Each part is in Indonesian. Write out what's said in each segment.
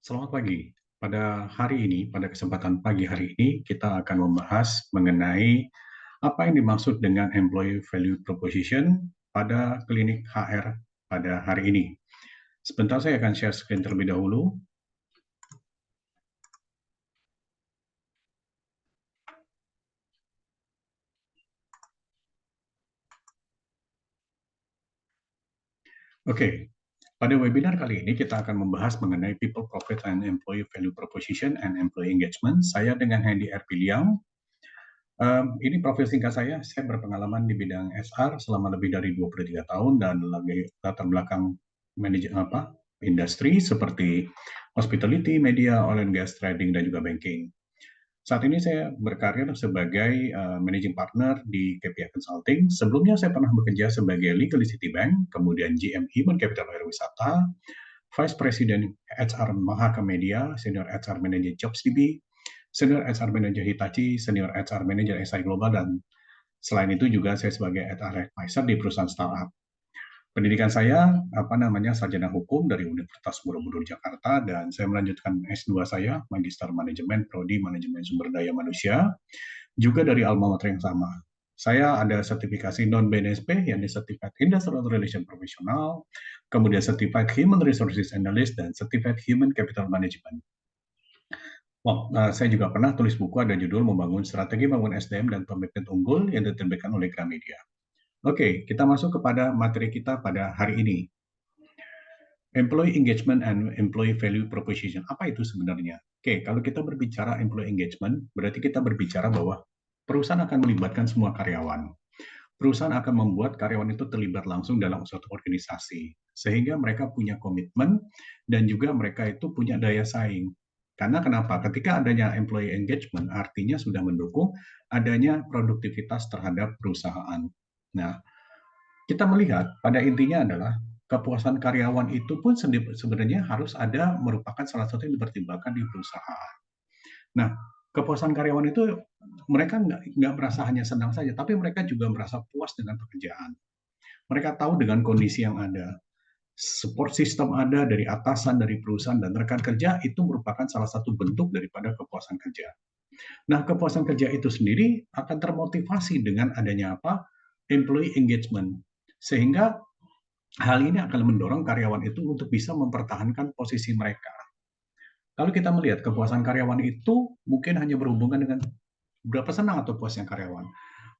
Selamat pagi. Pada hari ini, pada kesempatan pagi hari ini, kita akan membahas mengenai apa yang dimaksud dengan Employee Value Proposition pada klinik HR pada hari ini. Sebentar saya akan share screen terlebih dahulu. Oke, pada webinar kali ini kita akan membahas mengenai People Profit and Employee Value Proposition and Employee Engagement. Saya dengan Hendy R. Piliang. Ini profil singkat saya berpengalaman di bidang HR selama lebih dari 23 tahun dan lagi latar belakang industri seperti hospitality, media, oil and gas, trading, dan juga banking. Saat ini saya berkarir sebagai managing partner di KPI Consulting. Sebelumnya saya pernah bekerja sebagai legal di Citibank, kemudian GM Human Capital Wisata, Vice President HR Mahaka Media, Senior HR Manager JobsDB, Senior HR Manager Hitachi, Senior HR Manager SI Global, dan selain itu juga saya sebagai HR advisor di perusahaan startup. Pendidikan saya sarjana hukum dari Universitas Borobudur Jakarta, dan saya melanjutkan S2 saya Magister Manajemen Prodi Manajemen Sumber Daya Manusia juga dari alma mater yang sama. Saya ada sertifikasi non-BNSP, yakni Certified Industrial Relation Professional, kemudian Certified Human Resources Analyst, dan Certified Human Capital Management. Saya juga pernah tulis buku ada judul Membangun Strategi Bangun SDM dan Pemimpin Unggul yang diterbitkan oleh Gramedia. Oke, kita masuk kepada materi kita pada hari ini. Employee Engagement and Employee Value Proposition. Apa itu sebenarnya? Oke, kalau kita berbicara employee engagement, berarti kita berbicara bahwa perusahaan akan melibatkan semua karyawan. Perusahaan akan membuat karyawan itu terlibat langsung dalam suatu organisasi, sehingga mereka punya komitmen dan juga mereka itu punya daya saing. Karena kenapa? Ketika adanya employee engagement, artinya sudah mendukung adanya produktivitas terhadap perusahaan. Nah, kita melihat pada intinya adalah kepuasan karyawan itu pun sebenarnya harus ada merupakan salah satu yang dipertimbangkan di perusahaan. Nah, kepuasan karyawan itu mereka nggak merasa hanya senang saja, tapi mereka juga merasa puas dengan pekerjaan. Mereka tahu dengan kondisi yang ada, support system ada dari atasan, dari perusahaan, dan rekan kerja itu merupakan salah satu bentuk daripada kepuasan kerja. Nah, kepuasan kerja itu sendiri akan termotivasi dengan adanya apa? Employee engagement. Sehingga hal ini akan mendorong karyawan itu untuk bisa mempertahankan posisi mereka. Kalau kita melihat kepuasan karyawan itu mungkin hanya berhubungan dengan berapa senang atau puasnya karyawan.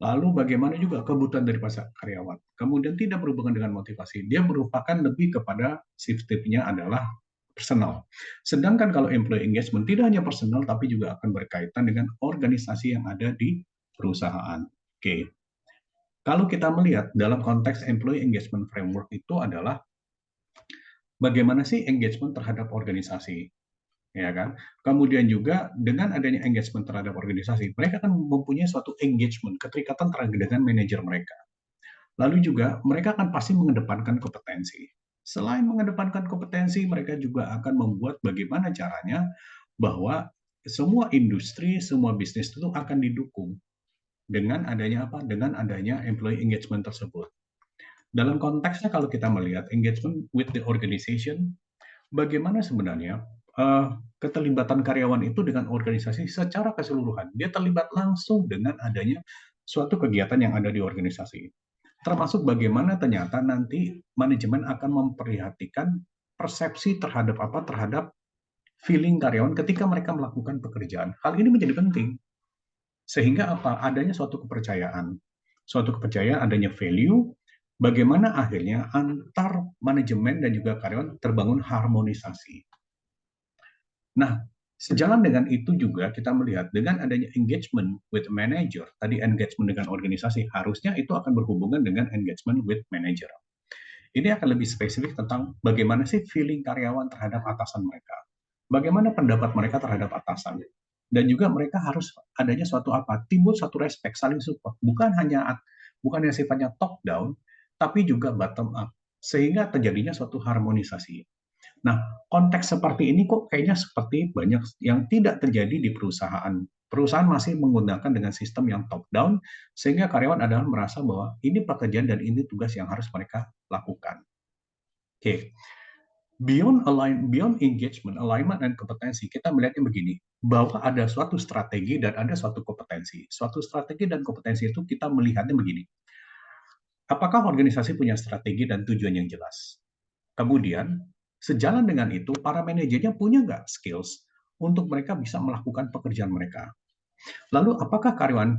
Lalu bagaimana juga kebutuhan dari pasar karyawan. Kemudian tidak berhubungan dengan motivasi. Dia merupakan lebih kepada shift-nya adalah personal. Sedangkan kalau employee engagement tidak hanya personal tapi juga akan berkaitan dengan organisasi yang ada di perusahaan. Oke. Kalau kita melihat dalam konteks employee engagement framework itu adalah bagaimana sih engagement terhadap organisasi, ya kan? Kemudian juga dengan adanya engagement terhadap organisasi, mereka akan mempunyai suatu engagement, keterikatan terhadap dengan manajer mereka. Lalu juga mereka akan pasti mengedepankan kompetensi. Selain mengedepankan kompetensi, mereka juga akan membuat bagaimana caranya bahwa semua industri, semua bisnis itu akan didukung dengan adanya apa? Dengan adanya employee engagement tersebut. Dalam konteksnya kalau kita melihat engagement with the organization, bagaimana sebenarnya keterlibatan karyawan itu dengan organisasi secara keseluruhan. Dia terlibat langsung dengan adanya suatu kegiatan yang ada di organisasi. Termasuk bagaimana ternyata nanti manajemen akan memperhatikan persepsi terhadap apa? Terhadap feeling karyawan ketika mereka melakukan pekerjaan. Hal ini menjadi penting. Sehingga apa? Adanya suatu kepercayaan. Suatu kepercayaan, adanya value, bagaimana akhirnya antar manajemen dan juga karyawan terbangun harmonisasi. Nah, sejalan dengan itu juga kita melihat dengan adanya engagement with manager, tadi engagement dengan organisasi, harusnya itu akan berhubungan dengan engagement with manager. Ini akan lebih spesifik tentang bagaimana sih feeling karyawan terhadap atasan mereka. Bagaimana pendapat mereka terhadap atasan. Dan juga mereka harus adanya suatu apa? Timbul satu respect, saling support. Bukan hanya sifatnya top down, tapi juga bottom up. Sehingga terjadinya suatu harmonisasi. Nah, konteks seperti ini kok kayaknya seperti banyak yang tidak terjadi di perusahaan. Perusahaan masih menggunakan dengan sistem yang top down, sehingga karyawan adalah merasa bahwa ini pekerjaan dan ini tugas yang harus mereka lakukan. Oke. Beyond engagement, alignment, dan kompetensi, kita melihatnya begini, bahwa ada suatu strategi dan ada suatu kompetensi. Suatu strategi dan kompetensi itu kita melihatnya begini, apakah organisasi punya strategi dan tujuan yang jelas? Kemudian, sejalan dengan itu, para manajernya punya nggak skills untuk mereka bisa melakukan pekerjaan mereka? Lalu, apakah karyawan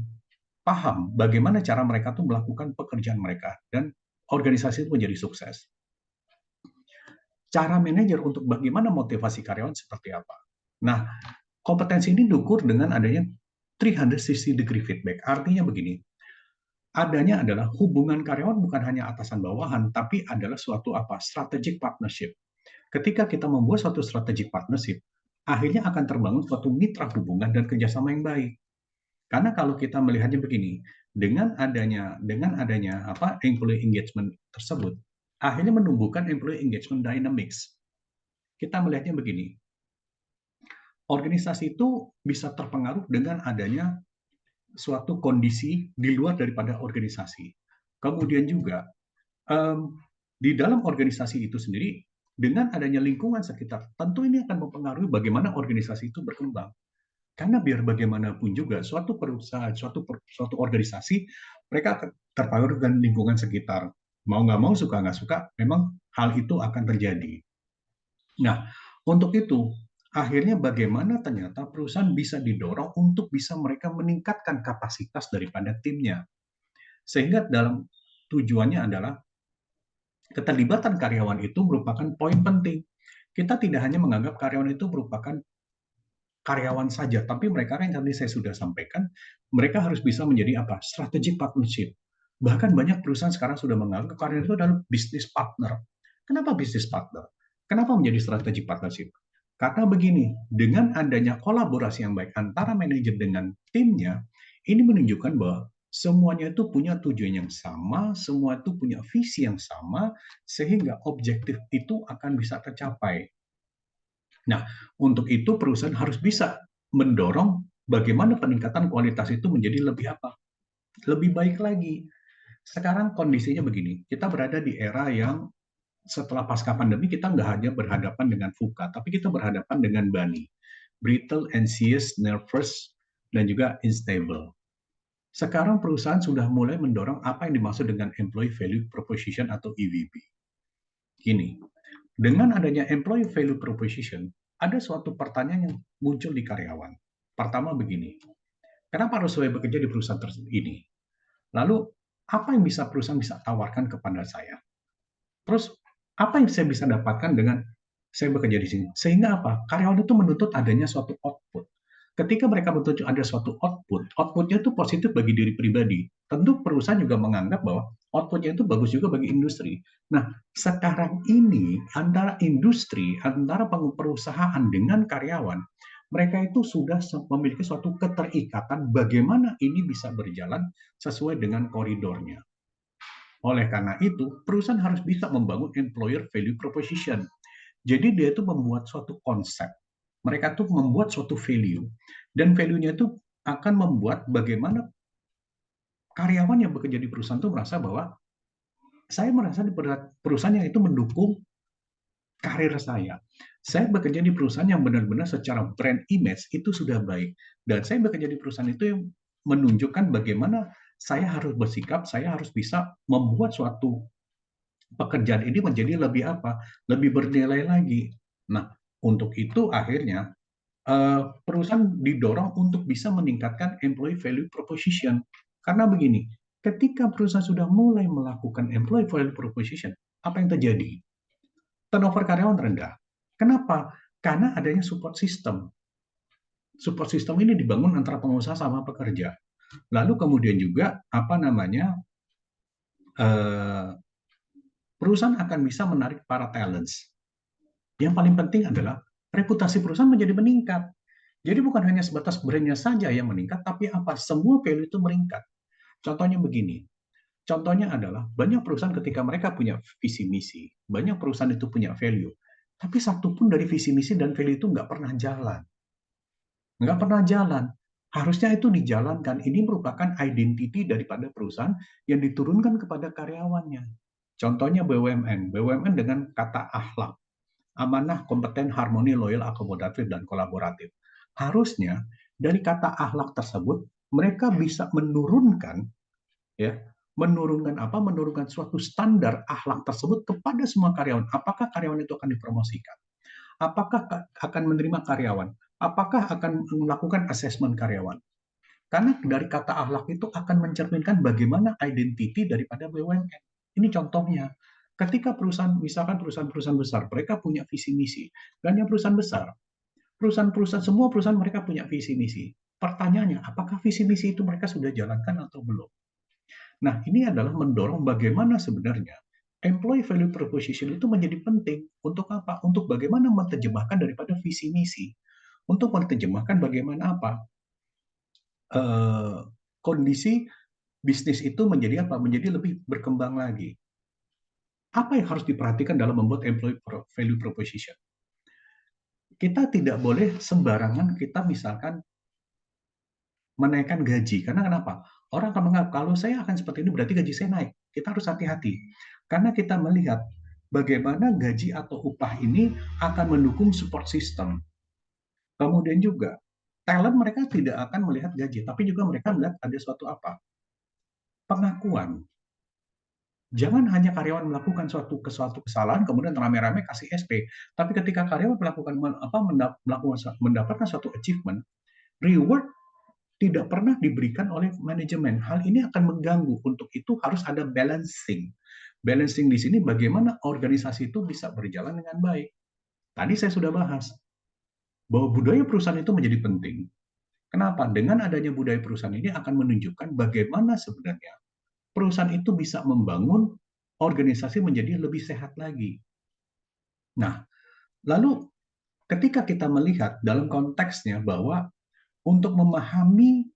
paham bagaimana cara mereka tuh melakukan pekerjaan mereka dan organisasi itu menjadi sukses? Cara manajer untuk bagaimana motivasi karyawan seperti apa? Nah, kompetensi ini diukur dengan adanya 360 degree feedback. Artinya begini, adanya adalah hubungan karyawan bukan hanya atasan bawahan, tapi adalah suatu strategic partnership. Ketika kita membuat suatu strategic partnership, akhirnya akan terbangun suatu mitra hubungan dan kerjasama yang baik. Karena kalau kita melihatnya begini, dengan adanya employee engagement tersebut, akhirnya menumbuhkan employee engagement dynamics. Kita melihatnya begini, organisasi itu bisa terpengaruh dengan adanya suatu kondisi di luar daripada organisasi. Kemudian juga di dalam organisasi itu sendiri, dengan adanya lingkungan sekitar, tentu ini akan mempengaruhi bagaimana organisasi itu berkembang. Karena biar bagaimanapun juga, suatu perusahaan, suatu organisasi, mereka akan terpengaruh dengan lingkungan sekitar. Mau nggak mau, suka nggak suka, memang hal itu akan terjadi. Nah, untuk itu, akhirnya bagaimana ternyata perusahaan bisa didorong untuk bisa mereka meningkatkan kapasitas daripada timnya. Sehingga dalam tujuannya adalah keterlibatan karyawan itu merupakan poin penting. Kita tidak hanya menganggap karyawan itu merupakan karyawan saja, tapi mereka yang tadi saya sudah sampaikan, mereka harus bisa menjadi strategic partnership. Bahkan banyak perusahaan sekarang sudah menganggap karyawan itu adalah business partner. Kenapa business partner? Kenapa menjadi strategic partnership? Karena begini, dengan adanya kolaborasi yang baik antara manajer dengan timnya, ini menunjukkan bahwa semuanya itu punya tujuan yang sama, semua itu punya visi yang sama, sehingga objektif itu akan bisa tercapai. Nah, untuk itu perusahaan harus bisa mendorong bagaimana peningkatan kualitas itu menjadi lebih baik lagi. Sekarang kondisinya begini, kita berada di era yang setelah pasca pandemi kita nggak hanya berhadapan dengan VUCA, tapi kita berhadapan dengan BANI, brittle, anxious, nervous, dan juga unstable. Sekarang perusahaan sudah mulai mendorong apa yang dimaksud dengan Employee Value Proposition atau EVP. Gini, dengan adanya Employee Value Proposition, ada suatu pertanyaan yang muncul di karyawan. Pertama begini, kenapa harus saya bekerja di perusahaan ini? Lalu, apa yang perusahaan bisa tawarkan kepada saya? Terus, apa yang saya bisa dapatkan dengan saya bekerja di sini? Sehingga apa? Karyawan itu menuntut adanya suatu output. Ketika mereka menuntut ada suatu outputnya itu positif bagi diri pribadi. Tentu perusahaan juga menganggap bahwa outputnya itu bagus juga bagi industri. Nah, sekarang ini antara industri, antara perusahaan dengan karyawan, mereka itu sudah memiliki suatu keterikatan bagaimana ini bisa berjalan sesuai dengan koridornya. Oleh karena itu, perusahaan harus bisa membangun employer value proposition. Jadi dia itu membuat suatu konsep. Mereka tuh membuat suatu value. Dan value-nya itu akan membuat bagaimana karyawan yang bekerja di perusahaan itu merasa bahwa saya merasa di perusahaan yang itu mendukung karir saya. Saya bekerja di perusahaan yang benar-benar secara brand image itu sudah baik. Dan saya bekerja di perusahaan itu yang menunjukkan bagaimana saya harus bersikap, saya harus bisa membuat suatu pekerjaan ini menjadi lebih bernilai lagi. Nah, untuk itu akhirnya perusahaan didorong untuk bisa meningkatkan employee value proposition. Karena begini, ketika perusahaan sudah mulai melakukan employee value proposition, apa yang terjadi? Turnover karyawan rendah. Kenapa? Karena adanya support system. Support system ini dibangun antara pengusaha sama pekerja. Lalu kemudian juga perusahaan akan bisa menarik para talents. Yang paling penting adalah reputasi perusahaan menjadi meningkat. Jadi bukan hanya sebatas brandnya saja yang meningkat, tapi semua value itu meningkat. Contohnya begini, contohnya adalah banyak perusahaan ketika mereka punya visi misi, banyak perusahaan itu punya value, tapi satu pun dari visi misi dan value itu nggak pernah jalan. Nggak pernah jalan. Harusnya itu dijalankan. Ini merupakan identity daripada perusahaan yang diturunkan kepada karyawannya. Contohnya BUMN. BUMN dengan kata akhlak. amanah, kompeten, harmoni, loyal, akomodatif, dan kolaboratif. Harusnya dari kata akhlak tersebut mereka bisa menurunkan, ya, menurunkan apa? Menurunkan suatu standar akhlak tersebut kepada semua karyawan. Apakah karyawan itu akan dipromosikan? Apakah akan menerima karyawan? Apakah akan melakukan asesmen karyawan? Karena dari kata akhlak itu akan mencerminkan bagaimana identiti daripada BUMN. Ini contohnya. Ketika perusahaan, misalkan perusahaan-perusahaan besar, mereka punya visi misi. Dan yang perusahaan besar, perusahaan-perusahaan, semua perusahaan mereka punya visi misi. Pertanyaannya, apakah visi misi itu mereka sudah jalankan atau belum? Nah, ini adalah mendorong bagaimana sebenarnya employee value proposition itu menjadi penting. Untuk apa? Untuk bagaimana menerjemahkan daripada visi misi. Untuk menerjemahkan bagaimana apa? Kondisi bisnis itu menjadi apa? Menjadi lebih berkembang lagi. Apa yang harus diperhatikan dalam membuat employee value proposition? Kita tidak boleh sembarangan kita misalkan menaikkan gaji. Karena kenapa? Orang akan menganggap kalau saya akan seperti ini berarti gaji saya naik. Kita harus hati-hati. Karena kita melihat bagaimana gaji atau upah ini akan mendukung support system. Kemudian juga talent mereka tidak akan melihat gaji, tapi juga mereka melihat ada suatu apa? Pengakuan. Jangan hanya karyawan melakukan suatu kesalahan kemudian rame-rame kasih SP, tapi ketika karyawan melakukan mendapatkan suatu achievement, reward tidak pernah diberikan oleh manajemen. Hal ini akan mengganggu. Untuk itu harus ada balancing. Balancing di sini bagaimana organisasi itu bisa berjalan dengan baik. Tadi saya sudah bahas bahwa budaya perusahaan itu menjadi penting. Kenapa? Dengan adanya budaya perusahaan ini akan menunjukkan bagaimana sebenarnya perusahaan itu bisa membangun organisasi menjadi lebih sehat lagi. Nah, lalu ketika kita melihat dalam konteksnya bahwa untuk memahami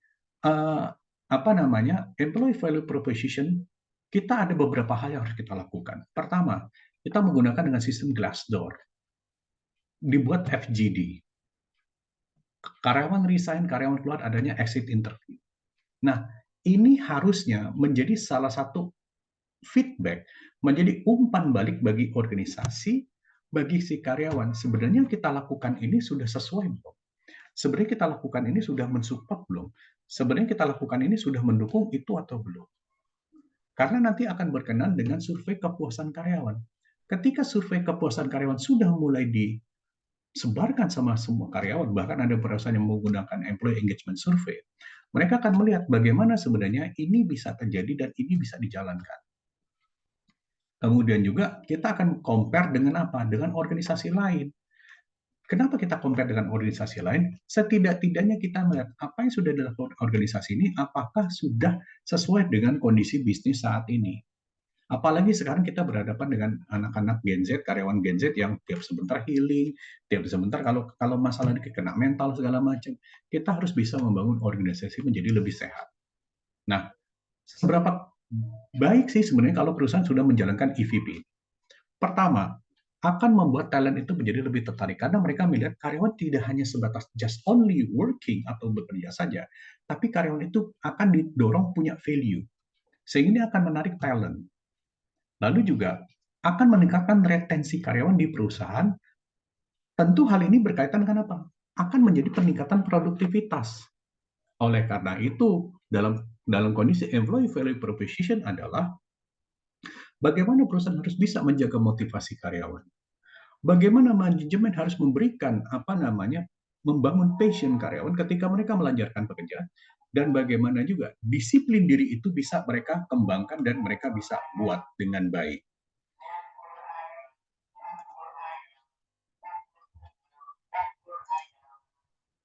employee value proposition, kita ada beberapa hal yang harus kita lakukan. Pertama, kita menggunakan dengan sistem Glassdoor, dibuat FGD. Karyawan resign, karyawan keluar, adanya exit interview. Nah, ini harusnya menjadi salah satu feedback, menjadi umpan balik bagi organisasi, bagi si karyawan. Sebenarnya kita lakukan ini sudah sesuai belum? Sebenarnya kita lakukan ini sudah mensupport belum? Sebenarnya kita lakukan ini sudah mendukung itu atau belum? Karena nanti akan berkenan dengan survei kepuasan karyawan. Ketika survei kepuasan karyawan sudah mulai disebarkan sama semua karyawan, bahkan ada perusahaan yang menggunakan employee engagement survey, mereka akan melihat bagaimana sebenarnya ini bisa terjadi dan ini bisa dijalankan. Kemudian juga kita akan compare dengan apa? Dengan organisasi lain. Kenapa kita compare dengan organisasi lain? Setidak-tidaknya kita melihat apa yang sudah dilakukan organisasi ini, apakah sudah sesuai dengan kondisi bisnis saat ini. Apalagi sekarang kita berhadapan dengan anak-anak Gen Z, karyawan Gen Z yang tiap sebentar healing, tiap sebentar kalau masalah kena mental segala macam, kita harus bisa membangun organisasi menjadi lebih sehat. Nah, seberapa baik sih sebenarnya kalau perusahaan sudah menjalankan EVP? Pertama, akan membuat talent itu menjadi lebih tertarik karena mereka melihat karyawan tidak hanya sebatas just only working atau bekerja saja, tapi karyawan itu akan didorong punya value, sehingga ini akan menarik talent. Lalu juga akan meningkatkan retensi karyawan di perusahaan. Tentu hal ini berkaitan dengan apa? Akan menjadi peningkatan produktivitas. Oleh karena itu, dalam kondisi employee value proposition adalah bagaimana perusahaan harus bisa menjaga motivasi karyawan. Bagaimana manajemen harus memberikan membangun passion karyawan ketika mereka melancarkan pekerjaan, dan bagaimana juga disiplin diri itu bisa mereka kembangkan dan mereka bisa buat dengan baik.